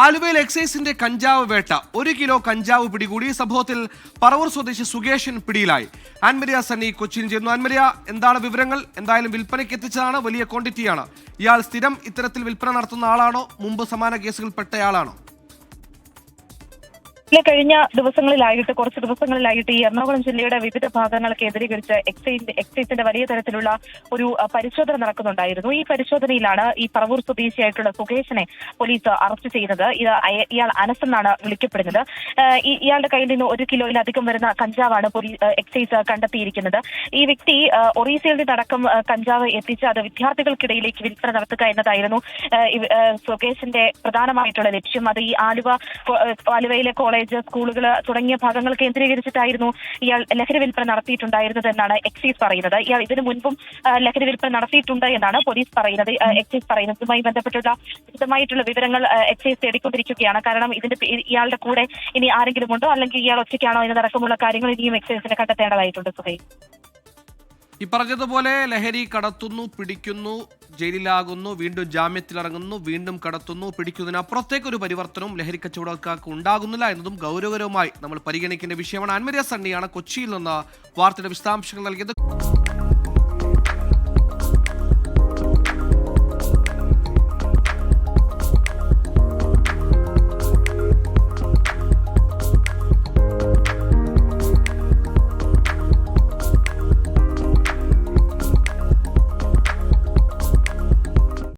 ആലുവയിൽ എക്സൈസിന്റെ കഞ്ചാവ് വേട്ട 1 കിലോ കഞ്ചാവ് പിടികൂടി. സംഭവത്തിൽ പറവൂർ സ്വദേശി സുകേഷൻ പിടിയിലായി. ആൻമരിയ സണ്ണി കൊച്ചിയിൽ ചേർന്നു. ആൻമരിയ, എന്താണ് വിവരങ്ങൾ? എന്തായാലും വിൽപ്പനയ്ക്ക് എത്തിച്ചതാണ്, വലിയ ക്വാണ്ടിറ്റിയാണ്. ഇയാൾ സ്ഥിരം ഇത്തരത്തിൽ വിൽപ്പന നടത്തുന്ന ആളാണോ? മുമ്പ് സമാന കേസുകൾപ്പെട്ടയാളാണോ? കഴിഞ്ഞ കുറച്ച് ദിവസങ്ങളിലായിട്ട് ഈ എറണാകുളം ജില്ലയുടെ വിവിധ ഭാഗങ്ങൾ കേന്ദ്രീകരിച്ച് എക്സൈസിന്റെ വലിയ തരത്തിലുള്ള ഒരു പരിശോധന നടക്കുന്നുണ്ടായിരുന്നു. ഈ പരിശോധനയിലാണ് ഈ പറവൂർ സ്വദേശിയായിട്ടുള്ള സുകേഷിനെ പോലീസ് അറസ്റ്റ് ചെയ്യുന്നത്. ഇയാൾ അനസ് എന്നാണ് വിളിക്കപ്പെടുന്നത്. ഇയാളുടെ കയ്യിൽ നിന്ന് 1 കിലോയിലധികം വരുന്ന കഞ്ചാവാണ് എക്സൈസ് കണ്ടെത്തിയിരിക്കുന്നത്. ഈ വ്യക്തി ഒറീസയിൽ നിന്നടക്കം കഞ്ചാവ് എത്തിച്ച് അത് വിദ്യാർത്ഥികൾക്കിടയിലേക്ക് വിൽപ്പന നടത്തുക എന്നതായിരുന്നു സുകേഷിന്റെ പ്രധാനമായിട്ടുള്ള ലക്ഷ്യം. അത് ഈ ആലുവയിലെ കോളേജ്, സ്കൂളുകൾ തുടങ്ങിയ ഭാഗങ്ങൾ കേന്ദ്രീകരിച്ചിട്ടായിരുന്നു ഇയാൾ ലഹരി വിൽപ്പന നടത്തിയിട്ടുണ്ടായിരുന്നത് എന്നാണ് എക്സൈസ് പറയുന്നത്. ഇയാൾ ഇതിനു മുൻപും ലഹരി വിൽപ്പന നടത്തിയിട്ടുണ്ട് എന്നാണ് പോലീസ് പറയുന്നത്. എക്സൈസ് പറയുന്നത് ഇതുമായി ബന്ധപ്പെട്ടുള്ള വിശദമായിട്ടുള്ള വിവരങ്ങൾ എക്സൈസ് തേടിക്കൊണ്ടിരിക്കുകയാണ്. കാരണം ഇയാളുടെ കൂടെ ഇനി ആരെങ്കിലും ഉണ്ടോ, അല്ലെങ്കിൽ ഇയാൾ ഒറ്റയ്ക്കാണോ എന്നതടക്കമുള്ള കാര്യങ്ങൾ ഇനിയും എക്സൈസിന് കണ്ടെത്തേണ്ടതായിട്ടുണ്ട്. സുഖം, ഈ പറഞ്ഞതുപോലെ ലഹരി കടത്തുന്നു, പിടിക്കുന്നു, ജയിലിലാകുന്നു, വീണ്ടും ജാമ്യത്തിലിറങ്ങുന്നു, വീണ്ടും കടത്തുന്നു, പിടിക്കുന്നതിനപ്പുറത്തേക്ക് ഒരു പരിവർത്തനവും ലഹരി കച്ചവടക്കാർക്ക് ഉണ്ടാകുന്നില്ല എന്നതും ഗൗരവകരമായി നമ്മൾ പരിഗണിക്കേണ്ട വിഷയമാണ്. ആൻമരിയ സണ്ണിയാണ് കൊച്ചിയിൽ നിന്ന് വാർത്തയുടെ വിശദാംശങ്ങൾ നൽകിയത്.